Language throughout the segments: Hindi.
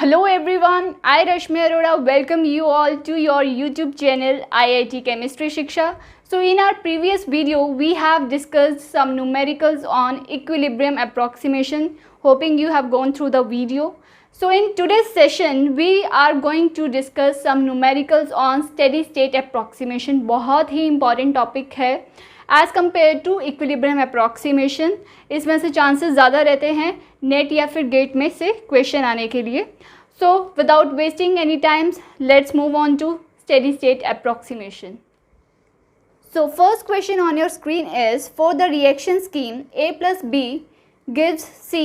Hello everyone, I Rashmi Arora welcome you all to your YouTube channel IIT Chemistry Shiksha. So in our previous video we have discussed some numericals on equilibrium approximation. Hoping you have gone through the video. So in today's session we are going to discuss some numericals on steady state approximation. बहुत ही important topic है as compare to equilibrium approximation. इसमें से चांसेस ज़्यादा रहते हैं नेट या फिर गेट में से क्वेश्चन आने के लिए. So without wasting any times let's move on to steady state approximation. So first question on your screen is for the reaction scheme A plus B gives C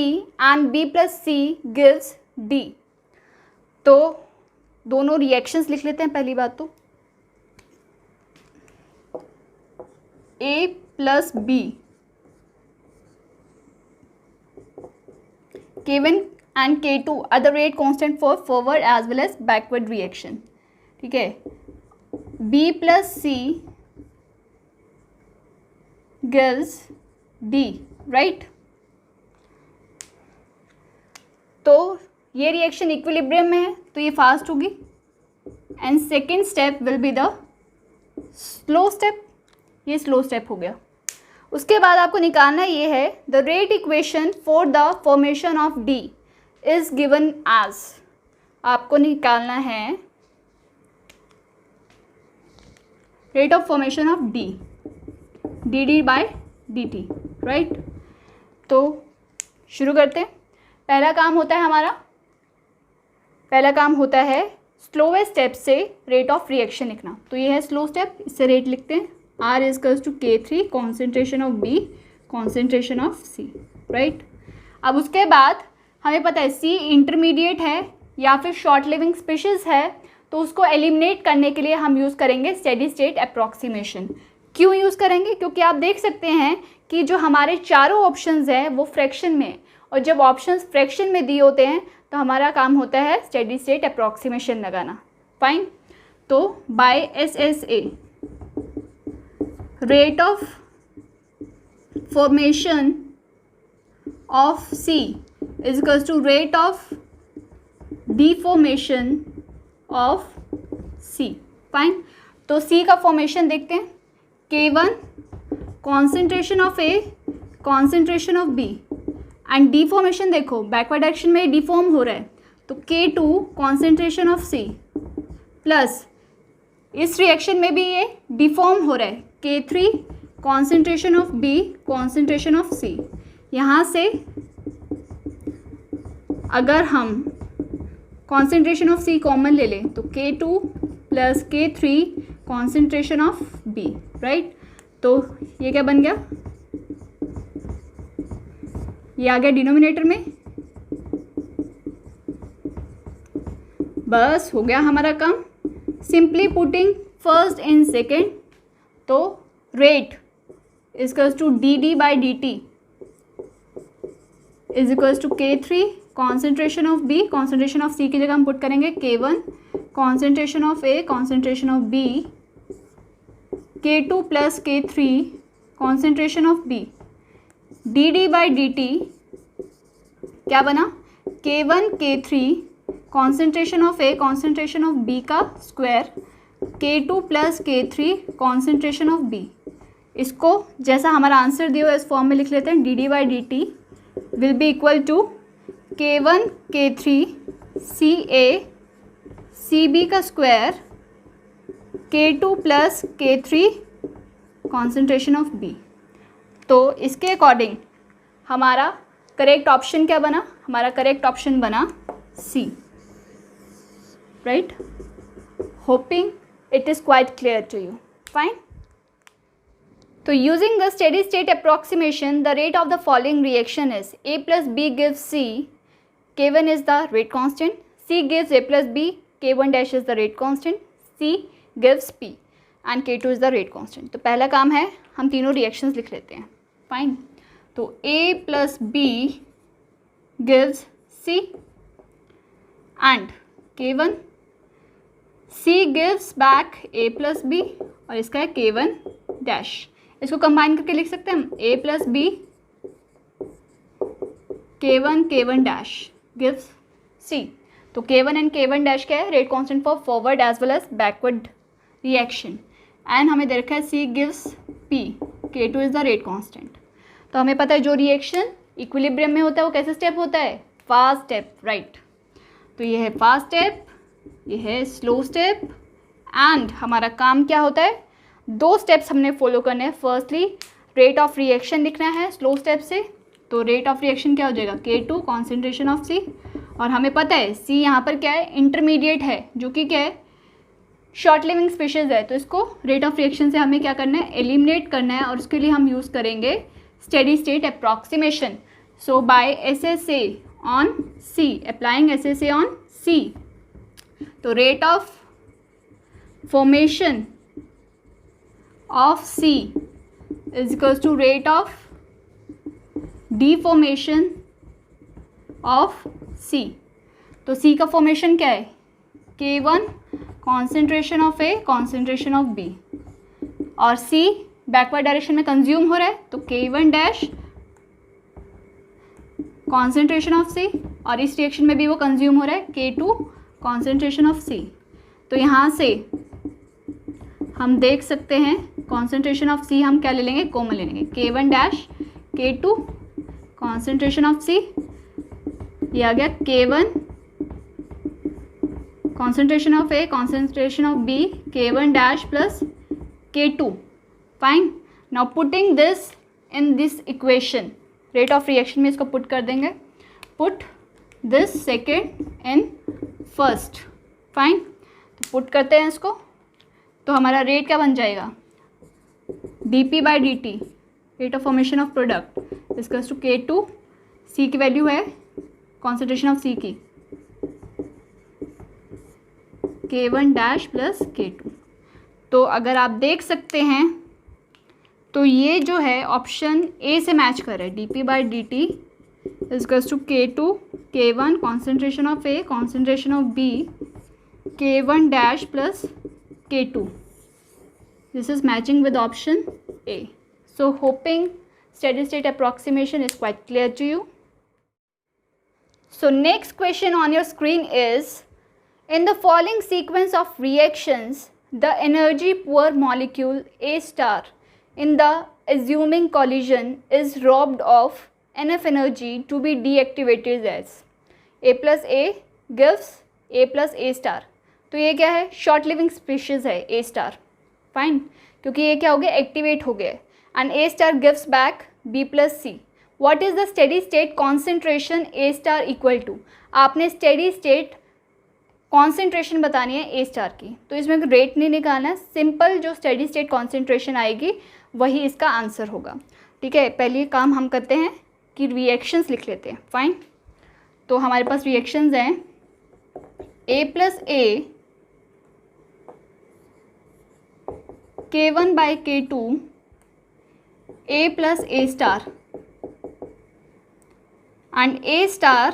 and B plus C gives D. तो दोनों रिएक्शंस लिख लेते हैं. पहली बात तो A plus B K1 and K2 are the rate constant for forward as well as backward reaction. ठीक है. B plus C gives D, right? तो ये रिएक्शन इक्विलिब्रियम में है तो ये फास्ट होगी and second step will be the slow step. ये स्लो स्टेप हो गया. उसके बाद आपको निकालना ये है the rate equation for the formation of D is given as. आपको निकालना है rate of formation of D D D by D T, right. तो शुरू करते हैं. पहला काम होता है स्लोवेस्ट स्टेप से रेट ऑफ रिएक्शन लिखना. तो ये है स्लो स्टेप. इससे रेट लिखते हैं R is equals to K3 concentration of B concentration of C, right. अब उसके बाद हमें पता है C इंटरमीडिएट है या फिर शॉर्ट लिविंग स्पीशीज़ है तो उसको एलिमिनेट करने के लिए हम यूज़ करेंगे स्टेडी स्टेट अप्रॉक्सीमेशन. क्यों यूज़ करेंगे? क्योंकि आप देख सकते हैं कि जो हमारे चारों ऑप्शंस हैं वो फ्रैक्शन में, और जब ऑप्शंस फ्रैक्शन में दिए होते हैं तो हमारा काम होता है स्टेडी स्टेट अप्रॉक्सीमेशन लगाना. फाइन. तो bye SSA rate of formation of C is equals to rate of deformation of C. Fine. तो C का फॉर्मेशन देखते हैं. K1 concentration of A concentration of B and deformation देखो बैकवर्ड डायरेक्शन में डिफॉर्म हो रहा है तो K2 concentration of C plus इस रिएक्शन में भी ये डिफॉर्म हो रहा है K3 concentration of B concentration of C. यहाँ से अगर हम कॉन्सेंट्रेशन ऑफ C कॉमन ले लें तो K2 plus K3 concentration of B, right. तो ये क्या बन गया? ये आ गया डिनोमिनेटर में. बस हो गया हमारा काम. Simply putting first in second. तो rate is equals to D D by D T is equals to K3 concentration of B concentration of C की जगह हम पुट करेंगे K1 concentration of A concentration of B K2 plus K3 concentration of B D D by D T क्या बना? K1 K3 concentration of A concentration of B का square K2 plus K3 concentration of B. इसको जैसा हमारा आंसर दिया हुआ इस फॉर्म में लिख लेते हैं. D D by D T will be equal to K1 K3 CA CB का square K2 plus K3 concentration of B. तो इसके अकॉर्डिंग हमारा करेक्ट ऑप्शन क्या बना? हमारा करेक्ट ऑप्शन बना C, right. Hoping it is quite clear to you. Fine. So using the steady state approximation, the rate of the following reaction is A plus B gives C, K1 is the rate constant, C gives A plus B, K1 dash is the rate constant, C gives P and K2 is the rate constant. तो पहला काम है हम तीनों reactions लिख लेते हैं. Fine. तो A plus B gives C and K1, C gives back A plus B और इसका है K1 dash. इसको कंबाइन करके लिख सकते हैं हम A plus B K1 K1 dash gives C. तो K1 एंड K1 डैश क्या है, rate constant for forward as well as backward reaction, and हमें दे रखा है C gives P, K2 is the rate constant. तो हमें पता है जो रिएक्शन इक्विलिब्रियम में होता है वो कैसे स्टेप होता है, फास्ट स्टेप, राइट। तो ये है फास्ट स्टेप, ये है स्लो स्टेप, एंड हमारा काम क्या होता है, 2 स्टेप्स हमने फॉलो करने हैं। फर्स्टली रेट ऑफ रिएक्शन लिखना है स्लो स्टेप से, तो रेट ऑफ रिएक्शन क्या हो जाएगा, K2 कॉन्सेंट्रेशन ऑफ C, और हमें पता है C यहाँ पर क्या है, इंटरमीडिएट है, जो कि क्या है, शॉर्ट लिविंग स्पीशीज़ है। तो इसको रेट ऑफ रिएक्शन से हमें क्या करना है, एलिमिनेट करना है, और उसके लिए हम यूज़ करेंगे steady state approximation. So by SSA on C, applying SSA on C, तो rate of formation of C is equals to rate of deformation of C। तो C का फॉर्मेशन क्या है, K1 concentration of A concentration of B, और C बैकवर्ड डायरेक्शन में कंज्यूम हो रहा है, तो K1 dash concentration of C, और इस रिएक्शन में भी वो कंज्यूम हो रहा है K2 कॉन्सेंट्रेशन ऑफ C। तो यहाँ से हम देख सकते हैं कॉन्सेंट्रेशन ऑफ C हम क्या ले लेंगे, कॉमन ले लेंगे, K1 dash K2 concentration of C, ये आ गया K1 concentration of A concentration of B, K1 dash plus K2, fine. Now putting this in this equation, rate of reaction में इसको पुट कर देंगे, put this second in first, fine. तो पुट करते हैं इसको, तो हमारा रेट क्या बन जाएगा, dP by dt, rate of formation of product equals to K2, C की वैल्यू है कॉन्सेंट्रेशन ऑफ C की, K1 डैश प्लस K2। तो अगर आप देख सकते हैं तो ये जो है ऑप्शन ए से मैच कर रहा है, dP by dt equals to K2 K1 concentration of A concentration of B, K1 dash plus K2. This is matching with option A. So hoping steady state approximation is quite clear to you. So next question on your screen is, in the following sequence of reactions, the energy poor molecule A star in the assuming collision is robbed of enough energy to be deactivated as A plus A gives A plus A star. तो ये क्या है, शॉर्ट लिविंग स्पीशीज़ है A स्टार, फाइन, क्योंकि ये क्या हो गया, एक्टिवेट हो गया, and A star gives back B plus C। What is the steady state concentration A star equal to, आपने स्टेडी स्टेट कॉन्सेंट्रेशन बतानी है A स्टार की, तो इसमें रेट नहीं निकालना है, सिंपल जो स्टेडी स्टेट कॉन्सेंट्रेशन आएगी वही इसका आंसर होगा, ठीक है। पहले काम हम करते हैं कि रिएक्शंस लिख लेते हैं, फाइन। तो हमारे पास रिएक्शंस हैं A plus A K1 by K2 A plus A star and A star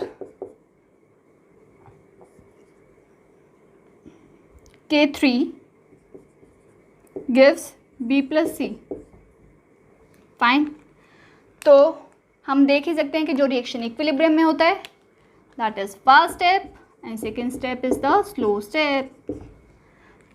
K3 gives B plus C, fine. तो हम देख ही सकते हैं कि जो रिएक्शन इक्विलिब्रियम में होता है that is first step and second step is the slow step.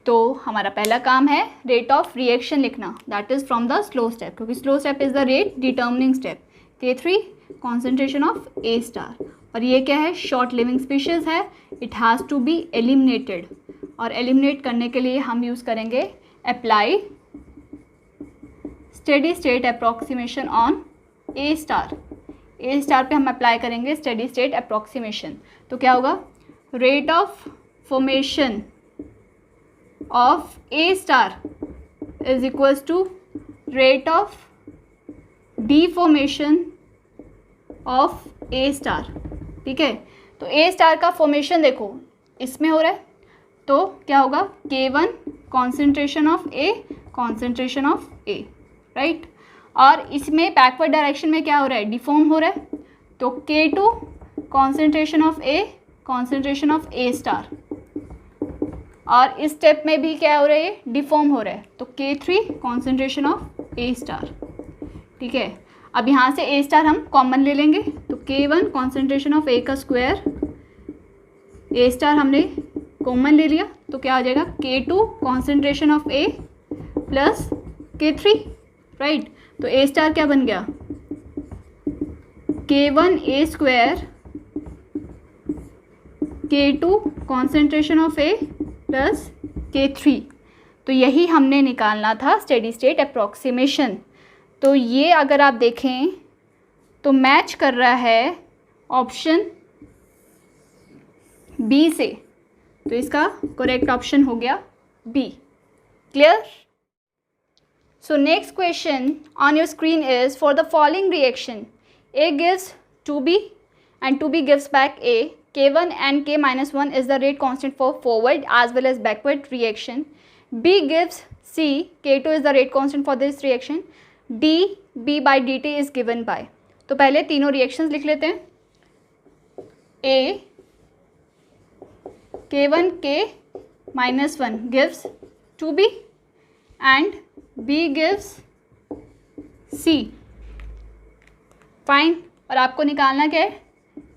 तो हमारा पहला काम है रेट ऑफ रिएक्शन लिखना, that is from the slow step, क्योंकि slow step is the rate determining step. K3 concentration of A star, और ये क्या है, शॉर्ट लिविंग स्पीशीज है, it has to be eliminated, और एलिमिनेट करने के लिए हम यूज़ करेंगे apply steady state approximation on A star. A star पे हम अप्लाई करेंगे स्टेडी स्टेट अप्रॉक्सीमेशन, तो क्या होगा, rate of formation of A star is equals to rate of deformation of A star, ठीक है। तो A star का फॉर्मेशन देखो इसमें हो रहा है, तो क्या होगा, K1 concentration of A concentration of A, right, और इसमें बैकवर्ड डायरेक्शन में क्या हो रहा है, डिफॉर्म हो रहा है, तो K2 concentration of A concentration of A star, और इस स्टेप में भी क्या हो रहा है, डिफॉर्म हो रहा है, तो K3 concentration of A star, ठीक है। अब यहाँ से A स्टार हम कॉमन ले लेंगे, तो K1 कॉन्सेंट्रेशन ऑफ A का स्क्वायर ए स्टार हमने कॉमन ले लिया तो क्या आ जाएगा, K2 concentration of A plus K3, right. तो ए स्टार क्या बन गया, K1 A square K2 concentration of A plus K3। तो यही हमने निकालना था स्टेडी स्टेट अप्रॉक्सीमेशन। तो ये अगर आप देखें तो मैच कर रहा है ऑप्शन बी से, तो इसका करेक्ट ऑप्शन हो गया B. Clear? So next question on your screen is for the following reaction A gives 2B and 2B gives back A. K1 and K-1 is the rate constant for forward as well as backward reaction. B gives C. K2 is the rate constant for this reaction. D B by dt is given by. तो पहले तीनों रिएक्शंस लिख लेते हैं। A K1 K-1 gives 2B and B gives C. Fine. और आपको निकालना क्या है,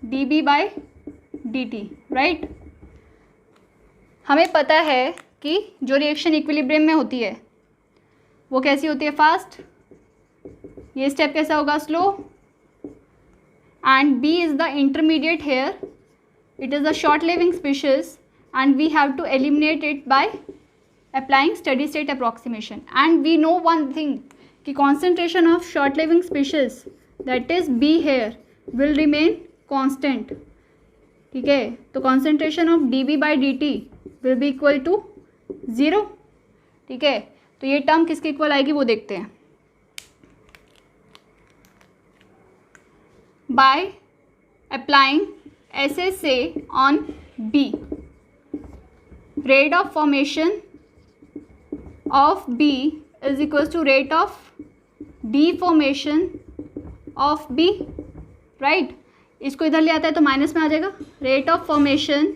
D B by D T, right. हमें पता है कि जो रिएक्शन इक्विलिब्रियम में होती है वो कैसी होती है, फास्ट। ये स्टेप कैसा होगा, slow. And B is the intermediate here, it is the short living species and we have to eliminate it by applying steady state approximation. And we know one thing कि concentration of short living species that is B here will remain constant, ठीक है। तो concentration of dB by dt will be equal to 0, ठीक है। तो ये टर्म किसके इक्वल आएगी वो देखते हैं। by applying SSA on B, rate of formation of B is equals to rate of deformation of B, right. इसको इधर ले आता है तो माइनस में आ जाएगा, rate of formation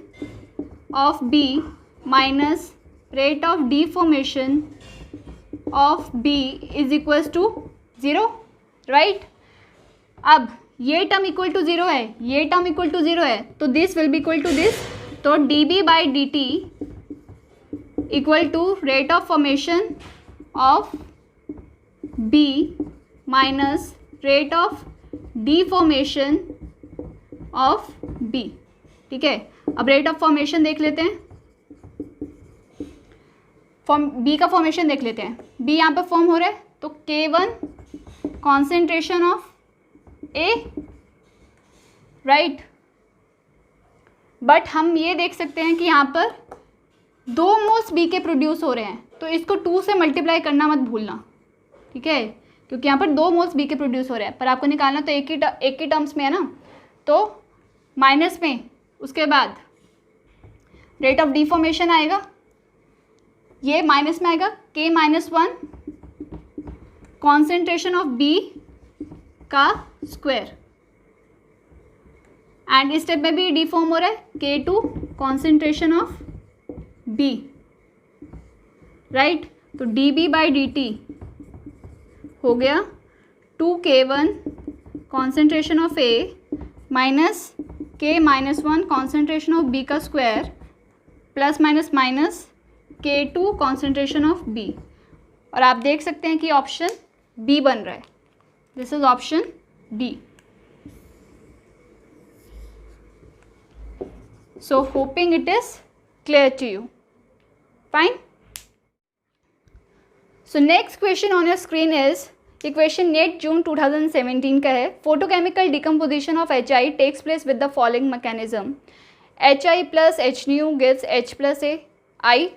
of B minus rate of deformation of B is equals to 0, right. अब ये टर्म इक्वल टू 0 है, ये टर्म इक्वल टू 0 है, तो this will be equal to this. तो D B by D T equal to rate of formation of B minus rate of deformation of B, ठीक है। अब रेट ऑफ फॉर्मेशन देख लेते हैं, बी का फॉर्मेशन देख लेते हैं। बी यहाँ पे फॉर्म हो रहा है तो K1 concentration of A, right. But हम ये देख सकते हैं कि यहाँ पर 2 मोल्स बी के प्रोड्यूस हो रहे हैं, तो इसको 2 से मल्टीप्लाई करना मत भूलना, ठीक है, क्योंकि यहाँ पर 2 मोल्स बी के प्रोड्यूस हो रहे हैं। पर आपको निकालना तो एक ही टर्म्स में है ना, तो माइनस में उसके बाद रेट ऑफ डिफॉर्मेशन आएगा, ये माइनस में आएगा K-1 कॉन्सेंट्रेशन ऑफ बी का स्क्वायर, एंड इस स्टेप में भी डिफॉर्म हो रहा है K2 concentration of B, right. तो D B by D T हो गया 2K1 concentration of A minus K-1 concentration of B का square plus minus minus K2 concentration of B. और आप देख सकते हैं कि ऑप्शन बी बन रहा है, this is option D. So hoping it is clear to you, fine. So next question on your screen is, ये क्वेश्चन नेट जून 2017 का है। Photochemical decomposition of HI takes place with the following mechanism, HI plus HNu gives H plus a I.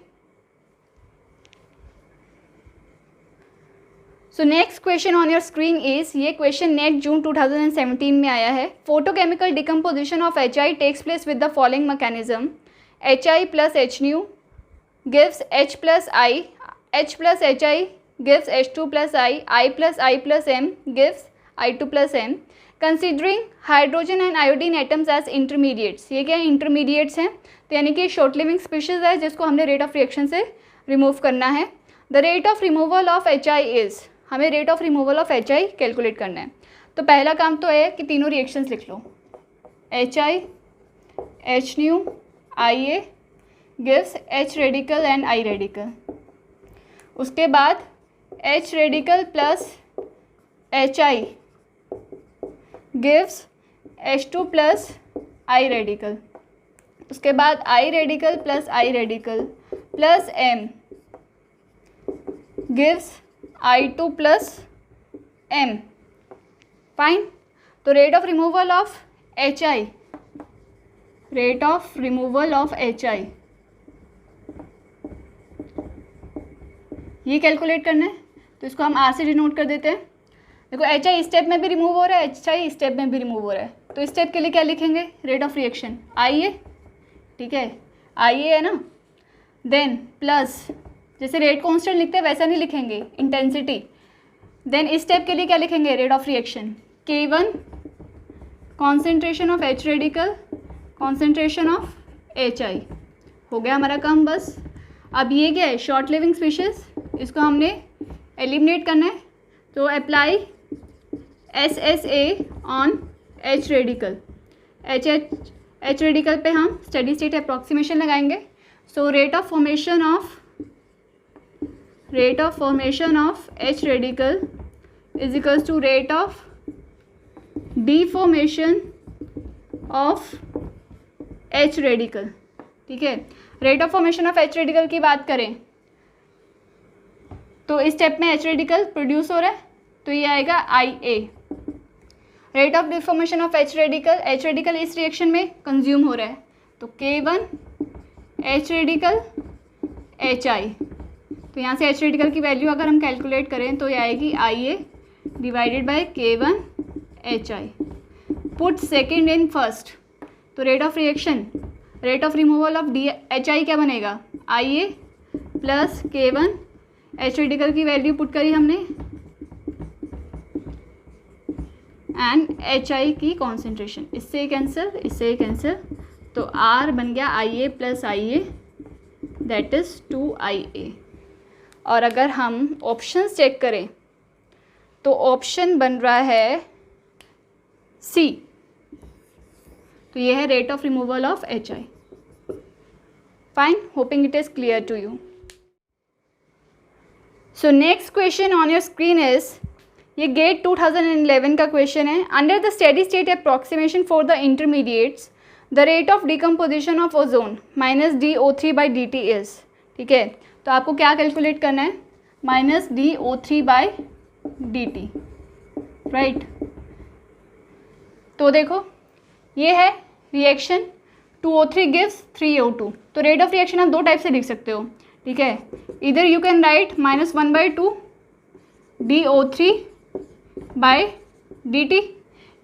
So next question on your screen is, ये क्वेश्चन नेट जून 2017 में आया है। Photochemical decomposition of HI takes place with the following mechanism, HI plus HNu gives H plus I, H plus HI gives H2 plus I plus M gives I2 plus M. Considering hydrogen and iodine atoms as intermediates, ये क्या है, intermediates हैं, तो यानी कि short living species है जिसको हमने rate of reaction से remove करना है। The rate of removal of HI is, हमें rate of removal of HI calculate करना है। तो पहला काम तो है कि तीनों reactions लिख लो, HI, HNu IA gives H radical and I radical. उसके बाद H radical plus HI gives H2 plus I radical. उसके बाद I radical plus I radical plus M gives I2 plus M. Fine. तो rate of removal of HI, rate of removal of HI ये कैलकुलेट करना है, तो इसको हम R से डिनोट कर देते हैं. देखो HI स्टेप में भी रिमूव हो रहा है, HI स्टेप में भी रिमूव हो रहा है, तो स्टेप के लिए क्या लिखेंगे, रेट ऑफ रिएक्शन IA. ठीक है, IA है ना. देन प्लस, जैसे रेट कॉन्स्टेंट लिखते हैं वैसा नहीं लिखेंगे, इंटेंसिटी. देन इस स्टेप के लिए क्या लिखेंगे, rate of reaction K1 concentration of H radical, concentration of HI. हो गया हमारा काम बस. अब ये क्या है, शॉर्ट लिविंग स्पीशीज, इसको हमने एलिमिनेट करना है. तो apply SSA on H radical. H radical पे हम स्टेडी स्टेट अप्रॉक्सीमेशन लगाएंगे. So rate of formation of H radical is equals to rate of deformation of H radical. ठीक है, rate of formation of H radical की बात करें तो इस स्टेप में H रेडिकल प्रोड्यूस हो रहा है, तो ये आएगा IA. Rate of deformation of H radical इस रिएक्शन में कंज्यूम हो रहा है, तो K1 H रेडिकल HI. तो यहाँ से H रेडिकल की वैल्यू अगर हम कैलकुलेट करें तो ये आएगी IA divided by K1 HI. Put second in first, तो rate of removal of HI क्या बनेगा, IA plus K1 H radical की वैल्यू पुट करी हमने एंड HI की कॉन्सेंट्रेशन, इससे कैंसिल, तो R बन गया IA plus IA that is 2IA. और अगर हम ऑप्शंस चेक करें तो ऑप्शन बन रहा है C. तो ये है rate of removal of HI. Fine, hoping it is clear to you. So next question on your screen is, ये गेट 2011 का क्वेश्चन है. Under the steady state approximation for the intermediates the rate of decomposition of ozone -DO3/dt is. ठीक है, तो आपको क्या कैलकुलेट करना है, -DO3/dt. राइट. तो देखो ये है रिएक्शन 2O3 गिव्स 3O2. तो रेट ऑफ रिएक्शन आप दो टाइप से लिख सकते हो. ठीक है, इधर यू कैन राइट -1/2 DO3/dt,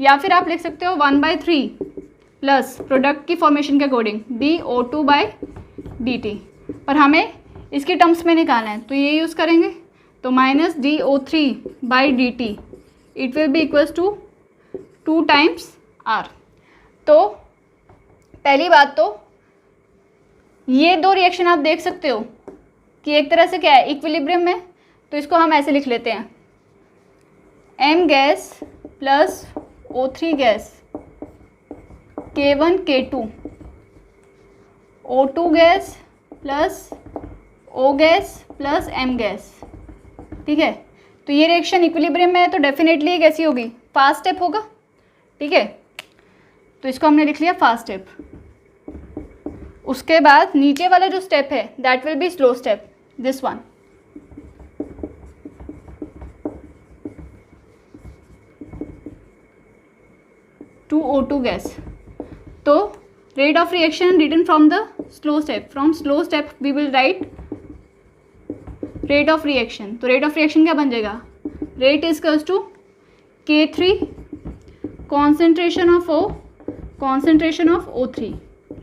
या फिर आप लिख सकते हो 1/3 प्लस प्रोडक्ट की फॉर्मेशन के अकॉर्डिंग DO2/dt. पर हमें इसके टर्म्स में निकालना है तो ये यूज़ करेंगे. तो -DO3/dt it will be equals to 2 times R. तो पहली बात तो ये दो रिएक्शन आप देख सकते हो कि एक तरह से क्या है, इक्विलिब्रियम में. तो इसको हम ऐसे लिख लेते हैं, M gas plus O3 gas K1 K2, O2 gas plus O gas plus M gas. ठीक है, तो ये रिएक्शन इक्विलिब्रियम में है तो डेफिनेटली ये कैसी होगी, फास्ट स्टेप होगा. ठीक है, तो इसको हमने लिख लिया फास्ट स्टेप. उसके बाद नीचे वाला जो स्टेप है that will be slow step, this one. To O2 gas. तो rate of reaction written from the slow step, from slow step we will write rate of reaction. तो रेट ऑफ रिएक्शन क्या बन जाएगा, rate is equals to K3 concentration of O, concentration of O3,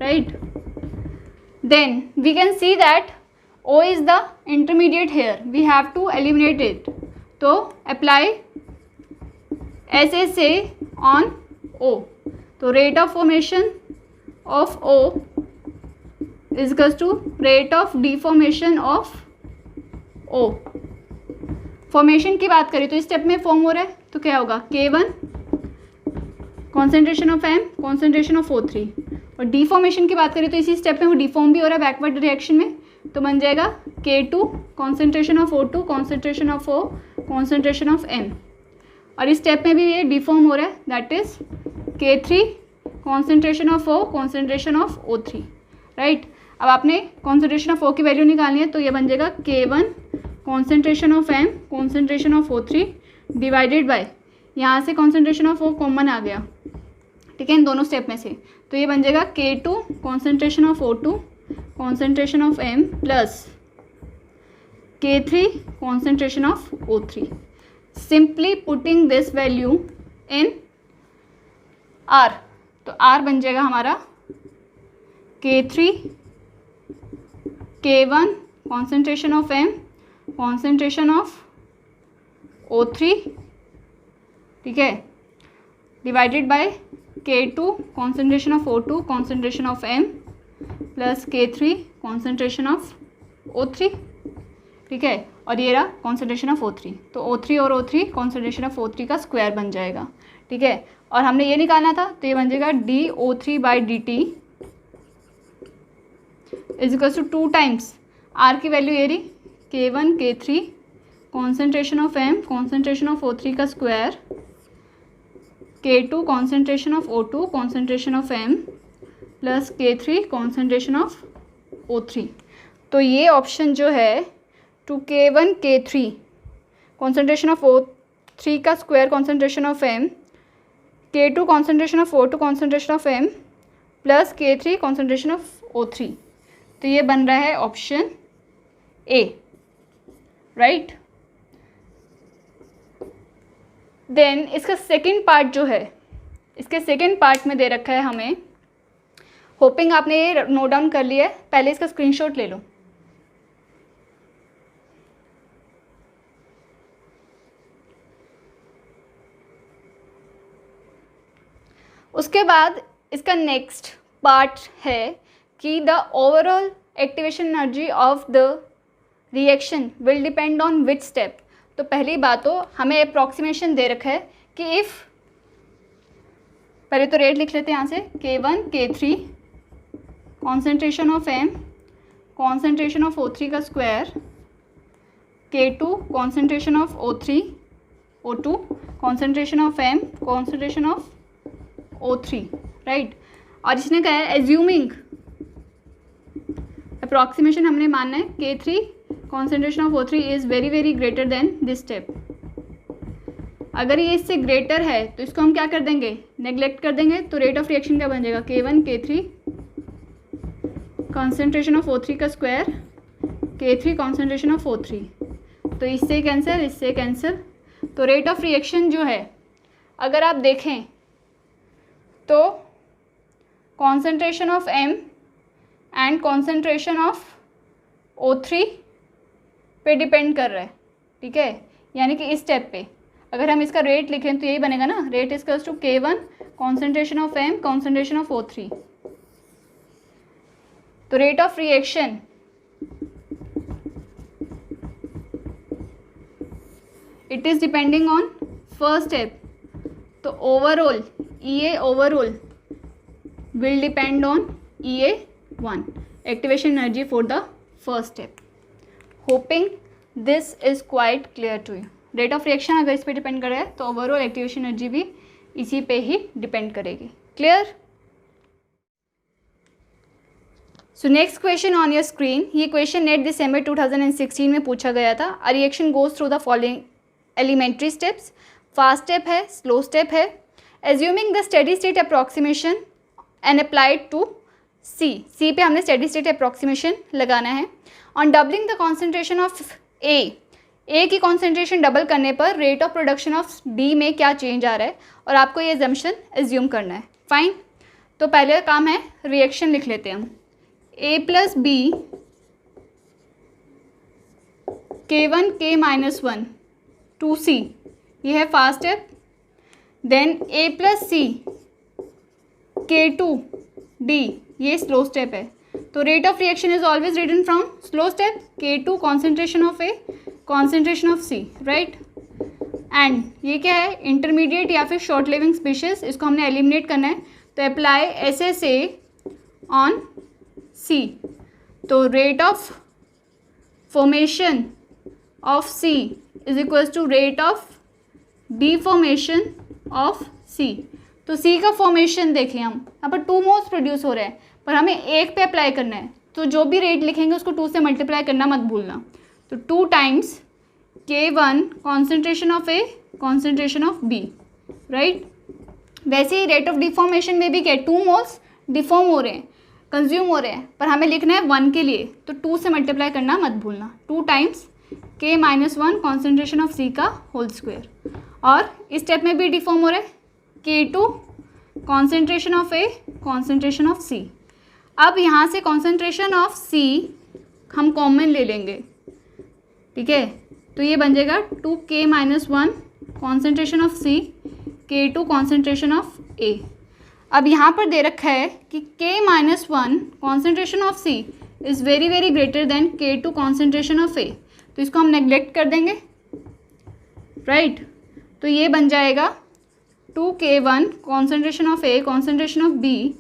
right? Then we can see that O is the intermediate here, we have to eliminate it. So apply SSA on O. So rate of formation of O is equals to rate of deformation of O. Formation की बात करें तो इस स्टेप में फॉर्म हो रहा है तो क्या होगा, K1 concentration of M, concentration of O3. और डिफॉर्मेशन की बात करें तो इसी स्टेप में वो डिफॉर्म भी हो रहा है बैकवर्ड रिएक्शन में, तो बन जाएगा K2 concentration of O2 concentration of O concentration of M। और इस स्टेप में भी ये डिफॉर्म हो रहा है, that is K3 concentration of O concentration of O3, right. अब आपने कॉन्सेंट्रेशन ऑफ O की वैल्यू निकालनी है, तो ये बन जाएगा K1 concentration of M concentration of O3 divided by, यहाँ से कॉन्सेंट्रेशन ऑफ O कॉमन आ गया, ठीक है, इन दोनों स्टेप में से, तो ये बन जाएगा K2 concentration of O2 concentration of M plus K3 concentration of O3। Simply putting this value in R, तो R बन जाएगा हमारा K3 K1 concentration of M concentration of O3, ठीक है, divided by K2 concentration of O2 concentration of M plus K3 concentration of O3, ठीक है, और ये रहा कॉन्सेंट्रेशन ऑफ O3, तो O3 और O3 कॉन्सेंट्रेशन ऑफ O3 का स्क्वायर बन जाएगा, ठीक है। और हमने ये निकालना था, तो ये बन जाएगा DO3/dt is equals to 2 times R की वैल्यू ये रही K1 K3 concentration of M concentration of O3 का square, K2 concentration of O2 concentration of M plus K3 concentration of O3। तो ये ऑप्शन जो है to K1 K3 concentration of O3 का square concentration of M, K2 concentration of O2 concentration of M plus K3 concentration of O3, तो ये बन रहा है ऑप्शन A, राइट। देन इसका सेकंड पार्ट जो है, इसके सेकंड पार्ट में दे रखा है हमें, होपिंग आपने ये नोट डाउन कर लिया है, पहले इसका स्क्रीनशॉट ले लो। उसके बाद इसका नेक्स्ट पार्ट है कि the overall activation energy of the reaction will depend on which step. तो पहली बात तो हमें अप्रॉक्सीमेशन दे रखा है कि इफ़, पहले तो रेट लिख लेते हैं यहाँ से, K1 K3 concentration of M concentration of O3 का square, K2 concentration of O2 concentration of M concentration of O3, right. और इसने कहा है एज्यूमिंग, अप्रॉक्सीमेशन हमने मानना है K3 concentration of O3 is very very greater then this step. अगर ये इससे ग्रेटर है तो इसको हम क्या कर देंगे, नेग्लेक्ट कर देंगे, तो रेट ऑफ रिएक्शन क्या बन जाएगा K1 K3 concentration of O3 का square, K3 concentration of O3, तो इससे कैंसिल, इससे कैंसिल, तो रेट ऑफ रिएक्शन जो है अगर आप देखें तो concentration of M and concentration of O3 पे डिपेंड कर रहा है, ठीक है, यानी कि इस स्टेप पे अगर हम इसका रेट लिखें तो यही बनेगा ना, rate is equals to K1 concentration of M concentration of O3, तो rate of reaction it is depending on first step, तो overall EA overall will depend on EA1 activation energy for the first step. Hoping this is quite clear to you. Rate of reaction अगर इस पे डिपेंड कर रहा है तो ओवरऑल एक्टिवेशन एनर्जी भी इसी पे ही डिपेंड करेगी। Clear? So next question on your screen, ये क्वेश्चन नेट दिसंबर 2016 में पूछा गया था। A reaction goes through the following elementary steps, fast step है, स्लो स्टेप है। Assuming the steady state approximation and applied to C पे हमने स्टेडी स्टेट अप्रॉक्सीमेशन लगाना है। On doubling the concentration of A की कॉन्सेंट्रेशन डबल करने पर rate of production of D में क्या चेंज आ रहा है, और आपको ये एजम्पशन एज्यूम करना है। फाइन, तो पहले काम है रिएक्शन लिख लेते हैं हम, A plus B K1 K-1 to C, ये है fast step. Then A plus C K2 D, ये स्लो स्टेप है। तो rate of reaction is always written from slow step K2 concentration of A concentration of C, right. And ये क्या है, इंटरमीडिएट या फिर शॉर्ट लिविंग स्पीशीज, इसको हमने एलिमिनेट करना है। तो अप्लाई SSA ऑन सी। तो rate of formation of C is equals to rate of deformation of C. तो सी का फॉर्मेशन देखें, हम यहाँ पर 2 मोल्स प्रोड्यूस हो रहे हैं पर हमें 1 पे अप्लाई करना है, तो जो भी रेट लिखेंगे उसको 2 से मल्टीप्लाई करना मत भूलना। तो 2 times K1 concentration of A concentration of B, right. वैसे ही रेट ऑफ डिफॉर्मेशन में भी क्या, 2 मोल्स डिफॉर्म हो रहे हैं, कंज्यूम हो रहे हैं, पर हमें लिखना है 1 के लिए, तो 2 से मल्टीप्लाई करना मत भूलना। 2 times K-1 concentration of C का होल स्क्वायर। और इस स्टेप में भी डिफॉर्म हो रहा है K2 concentration of A concentration of C. अब यहाँ से कॉन्सेंट्रेशन ऑफ सी हम कॉमन ले लेंगे, ठीक है। तो ये बन जाएगा 2K-1 concentration of C, K2 concentration of A. अब यहाँ पर दे रखा है कि K-1 concentration of C is very very greater than K2 concentration of A, तो इसको हम नेग्लेक्ट कर देंगे, राइट। तो ये बन जाएगा 2K1 concentration of A concentration of B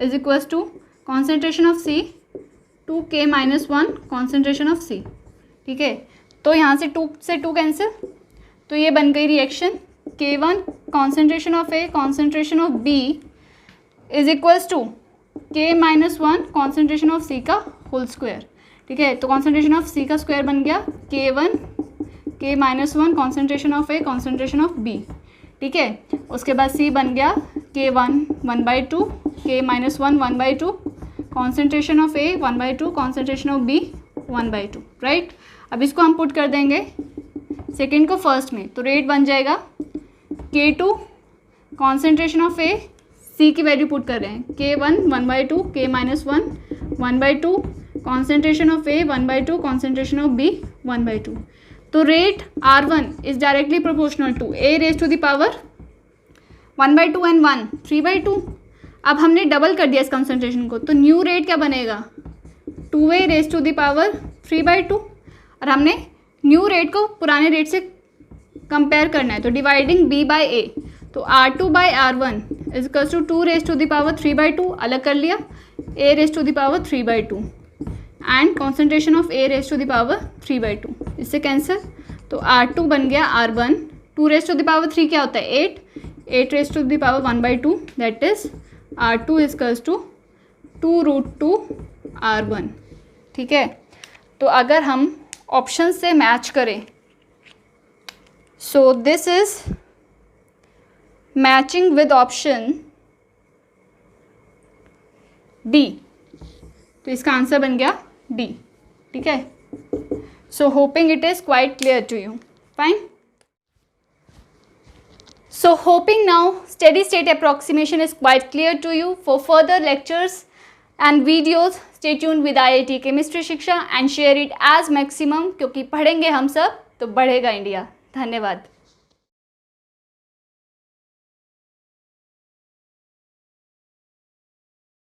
is equals to concentration of C 2K-1 concentration of C, ठीक है। तो यहाँ से 2 कैंसिल, तो ये बन गई reaction K1 concentration of A concentration of B is equals to K-1 concentration of C का होल स्क्वायर, ठीक है। तो कॉन्सेंट्रेशन ऑफ सी का स्क्वायर बन गया K-1 concentration of A concentration of B, ठीक है। उसके बाद सी बन गया K1 1/2 K-1 1/2 concentration of A 1/2 concentration of B 1/2, right. अब इसको हम पुट कर देंगे सेकेंड को फर्स्ट में, तो रेट बन जाएगा K2 कॉन्सेंट्रेशन ऑफ ए, सी की वैल्यू पुट कर रहे हैं K1 1/2 K-1 1/2 concentration of A 1/2 concentration of B 1/2। तो rate R1 is directly proportional to a raise to the power 1/2 and 1 3/2। अब हमने डबल कर दिया इस कॉन्सेंट्रेशन को, तो न्यू रेट क्या बनेगा 2a raise to the power 3/2। और हमने न्यू रेट को पुराने रेट से कंपेयर करना है, तो डिवाइडिंग b बाई a, तो R2 by R1 is equals to 2 raise to the power 3/2, अलग कर लिया, a raise to the power 3/2 and concentration of a raise to the power 3/2, इससे कैंसिल। तो R2 बन गया R1, 2 raise to the power 3 क्या होता है 8 raise to the power 1/2, that is R2 is equals to 2√2 R1, ठीक है। तो अगर हम ऑप्शन से मैच करें, so this is matching with option D, तो इसका आंसर बन गया डी, ठीक है। So hoping it is quite clear to you, fine. So hoping now steady state approximation is quite clear to you. For further lectures and videos, stay tuned with IIT Chemistry शिक्षा and share it as maximum, क्योंकि पढ़ेंगे हम सब तो बढ़ेगा इंडिया। धन्यवाद।